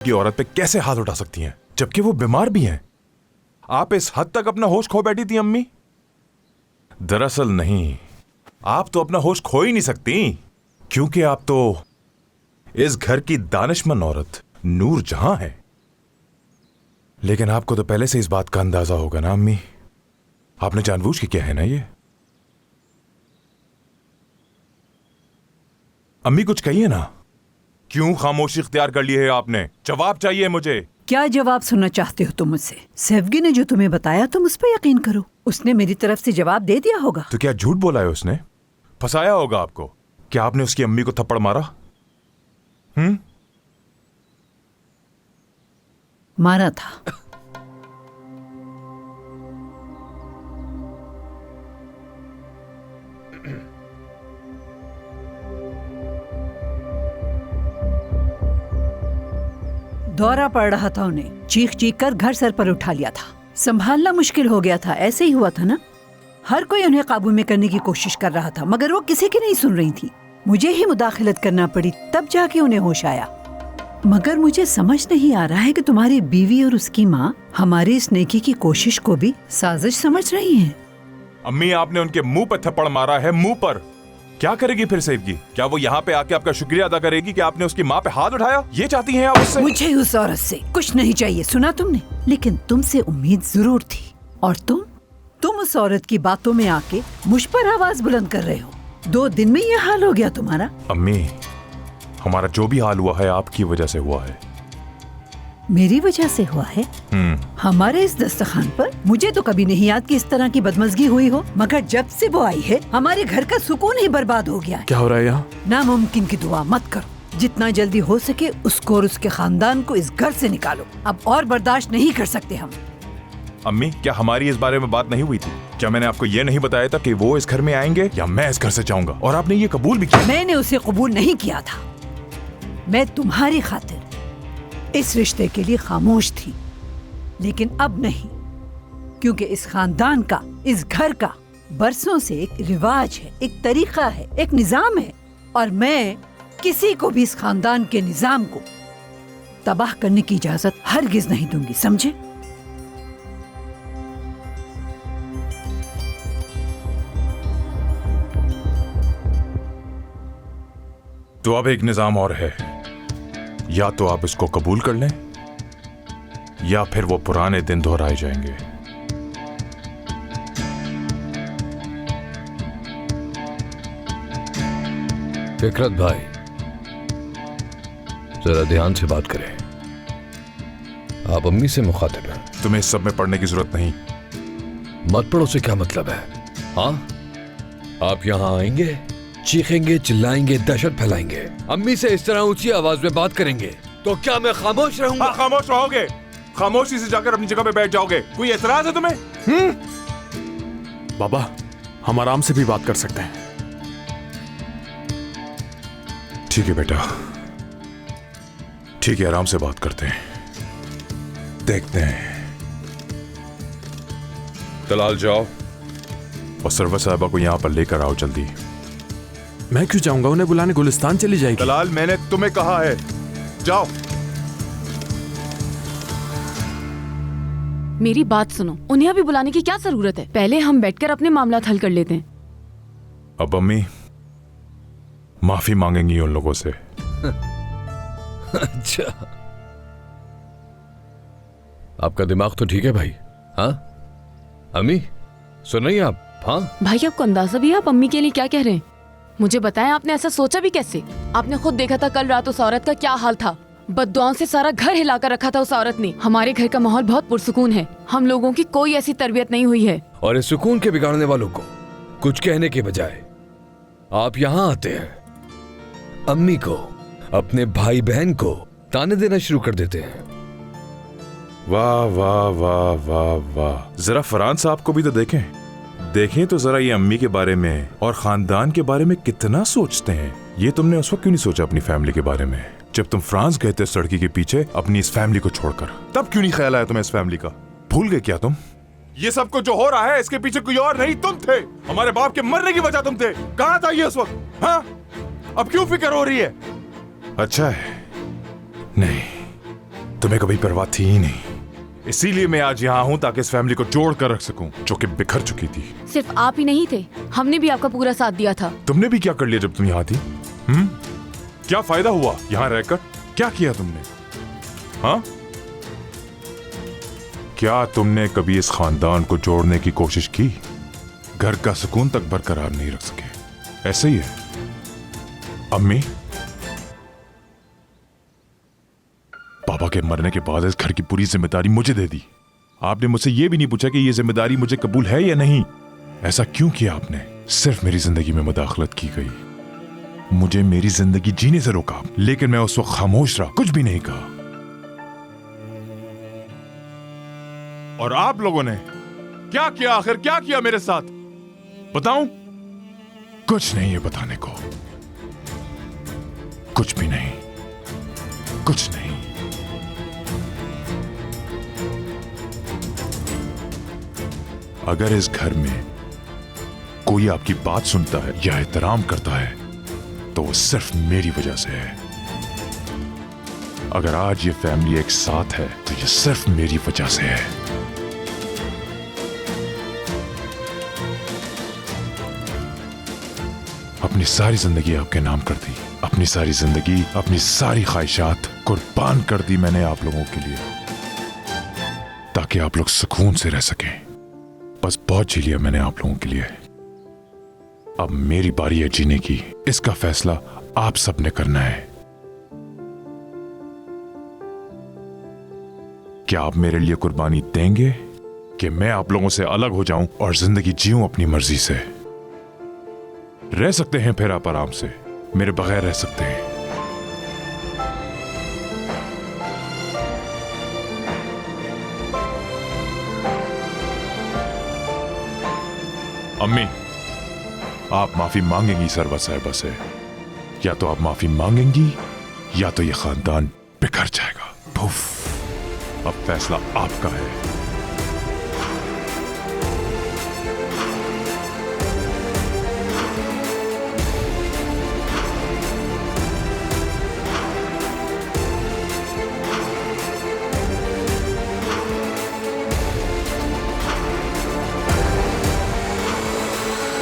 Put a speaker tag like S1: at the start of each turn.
S1: की औरत पे कैसे हाथ उठा सकती हैं, जबकि वो बीमार भी हैं? आप इस हद तक अपना होश खो बैठी थी अम्मी? दरअसल नहीं, आप तो अपना होश खो ही नहीं सकती, क्योंकि आप तो इस घर की दानिशमंद औरत नूर जहां है। लेकिन आपको तो पहले से इस बात का अंदाजा होगा ना अम्मी, आपने जानबूझ के किया है ना ये। अम्मी कुछ कहिए ना, क्यों खामोशी इख्तियार कर ली है आपने? जवाब चाहिए मुझे।
S2: क्या जवाब सुनना चाहते हो तुम मुझसे? सेवगी ने जो तुम्हें बताया तुम उस पर यकीन करो। उसने मेरी तरफ से जवाब दे दिया होगा।
S1: तो क्या झूठ बोला है उसने? फंसाया होगा आपको। क्या आपने उसकी अम्मी को थप्पड़ मारा?
S2: मारा था। दौरा पड़ रहा था उन्हें, चीख चीख कर घर सर पर उठा लिया था। संभालना मुश्किल हो गया था। ऐसे ही हुआ था ना? हर कोई उन्हें काबू में करने की कोशिश कर रहा था, मगर वो किसी की नहीं सुन रही थी। मुझे ही मुदाखलत करना पड़ी, तब जाके उन्हें होश आया। मगर मुझे समझ नहीं आ रहा है कि तुम्हारी बीवी और उसकी माँ हमारी इस नेकी की कोशिश को भी साजिश समझ रही हैं।
S1: अम्मी, आपने उनके मुंह पर थप्पड़ मारा है, मुंह पर। क्या करेगी फिर सेवगी? क्या वो यहाँ पे आके आपका शुक्रिया अदा करेगी कि आपने उसकी माँ पे हाथ उठाया? ये चाहती हैं आप उससे?
S2: मुझे उस औरत से कुछ नहीं चाहिए, सुना तुमने? लेकिन तुमसे उम्मीद जरूर थी। और तुम उस औरत की बातों में आके मुझ पर आवाज बुलंद कर रहे हो। 2 दिन में ये हाल हो गया तुम्हारा।
S1: अम्मी, हमारा जो भी हाल हुआ है आपकी वजह से हुआ है।
S2: मेरी वजह से हुआ है? हमारे इस दस्तरखान पर मुझे तो कभी नहीं याद कि इस तरह की बदमजगी हुई हो, मगर जब से वो आई है हमारे घर का सुकून ही बर्बाद हो गया है।
S3: क्या हो रहा है यहाँ?
S2: नामुमकिन की दुआ मत करो। जितना जल्दी हो सके उसको और उसके खानदान को इस घर से निकालो। अब और बर्दाश्त नहीं कर सकते हम।
S1: अम्मी, क्या हमारी इस बारे में बात नहीं हुई थी? क्या मैंने आपको ये नहीं बताया था कि वो इस घर में आएंगे या मैं इस घर से जाऊंगा? और आपने ये कबूल भी किया।
S2: मैंने उसे कबूल नहीं किया था। मैं तुम्हारी खातिर इस रिश्ते के लिए खामोश थी, लेकिन अब नहीं, क्योंकि इस खानदान का, इस घर का बरसों से एक रिवाज है, एक तरीका है, एक निजाम है, और मैं किसी को भी इस खानदान के निजाम को तबाह करने की इजाजत हरगिज नहीं दूंगी, समझे?
S1: तो अब एक निजाम और है, या तो आप इसको कबूल कर लें या फिर वो पुराने दिन दोहराए जाएंगे।
S4: फिकरत भाई, जरा ध्यान से बात करें। आप अम्मी से मुखातिब हैं।
S1: तुम्हें इस सब में पढ़ने की जरूरत नहीं।
S4: मत पढ़ो से क्या मतलब है? हाँ, आप यहाँ आएंगे, चीखेंगे, चिल्लाएंगे, दहशत फैलाएंगे, अम्मी से इस तरह ऊंची आवाज में बात करेंगे, तो क्या मैं खामोश रहूंगा?
S1: हाँ, खामोश रहोगे। खामोशी से जाकर अपनी जगह पे बैठ जाओगे। कोई एतराज है तुम्हें?
S3: बाबा, हम आराम से भी बात कर सकते हैं।
S1: ठीक है बेटा, ठीक है, आराम से बात करते हैं, देखते हैं। तलाल, जाओ और सरवर साहबा को यहां पर लेकर आओ जल्दी।
S3: मैं क्यों जाऊंगा? उन्हें बुलाने गुलिस्तान चली जाएगी।
S1: तलाल, मैंने तुम्हें कहा है, जाओ।
S5: मेरी बात सुनो, उन्हें अभी बुलाने की क्या जरूरत है? पहले हम बैठकर अपने मामला हल कर लेते हैं।
S1: अब अम्मी माफी मांगेंगी उन लोगों से।
S4: अच्छा, आपका दिमाग तो ठीक है भाई। हाँ अम्मी, सुन रही हैं आप? हाँ
S5: भाई, आपको अंदाजा भी है आप अम्मी के लिए क्या कह रहे हैं? मुझे बताएं, आपने ऐसा सोचा भी कैसे? आपने खुद देखा था कल रात उस औरत का क्या हाल था। बद्दुआओं से सारा घर हिलाकर रखा था उस औरत ने। हमारे घर का माहौल बहुत पुरसुकून है। हम लोगों की कोई ऐसी तरबियत नहीं हुई है।
S4: और इस सुकून के बिगाड़ने वालों को कुछ कहने के बजाय आप यहाँ आते हैं, अम्मी को, अपने भाई बहन को ताने देना शुरू कर देते हैं।
S1: वाह वाह वाह वाह वाह। जरा फरहान साहब को भी तो देखें तो जरा ये अम्मी के बारे में और खानदान के बारे में कितना सोचते हैं। ये तुमने उस वक्त क्यों नहीं सोचा अपनी फैमिली के बारे में, जब तुम फ्रांस गए थे सड़की के पीछे अपनी इस फैमिली को छोड़कर? तब क्यों नहीं ख्याल आया तुम्हें इस फैमिली का? भूल गए क्या तुम? ये सब कुछ जो हो रहा है इसके पीछे कोई और नहीं, तुम थे। हमारे बाप के मरने की वजह तुम थे। कहां था ये उस वक्त? हाँ, अब क्यों फिक्र हो रही है? अच्छा है, नहीं, तुम्हें कभी परवाह थी ही नहीं, इसीलिए मैं आज यहाँ हूँ ताकि इस फैमिली को जोड़ कर रख सकूं जो कि बिखर चुकी थी।
S5: सिर्फ आप ही नहीं थे, हमने भी आपका पूरा साथ दिया था।
S1: तुमने भी क्या कर लिया जब तुम यहाँ थी? क्या फायदा हुआ यहाँ रहकर? क्या किया तुमने? हाँ, क्या तुमने कभी इस खानदान को जोड़ने की कोशिश की? घर का सुकून तक बरकरार नहीं रख सके। ऐसे ही है अम्मी। पापा के मरने के बाद इस घर की पूरी जिम्मेदारी मुझे दे दी। आपने मुझसे यह भी नहीं पूछा कि यह जिम्मेदारी मुझे कबूल है या नहीं। ऐसा क्यों किया आपने? सिर्फ मेरी जिंदगी में मुदाखलत की गई, मुझे मेरी जिंदगी जीने से रोका, लेकिन मैं उस वक्त खामोश रहा, कुछ भी नहीं कहा। और आप लोगों ने क्या किया? आखिर क्या किया मेरे साथ? बताऊं? कुछ नहीं है बताने को, कुछ भी नहीं, कुछ नहीं। अगर इस घर में कोई आपकी बात सुनता है या एहतराम करता है तो वो सिर्फ मेरी वजह से है। अगर आज ये फैमिली एक साथ है तो ये सिर्फ मेरी वजह से है। अपनी सारी जिंदगी आपके नाम कर दी, अपनी सारी जिंदगी, अपनी सारी ख्वाहिशात कुर्बान कर दी मैंने आप लोगों के लिए, ताकि आप लोग सुकून से रह सकें। बस बहुत जी लिया मैंने आप लोगों के लिए। अब मेरी बारी है जीने की। इसका फैसला आप सबने करना है। क्या आप मेरे लिए कुर्बानी देंगे कि मैं आप लोगों से अलग हो जाऊं और जिंदगी जीऊं अपनी मर्जी से? रह सकते हैं फिर आप आराम से, मेरे बगैर रह सकते हैं। अम्मी, आप माफी मांगेंगी सरवा साहिबा से। या तो आप माफी मांगेंगी या तो ये खानदान बिखर जाएगा। पुफ, अब फैसला आपका है।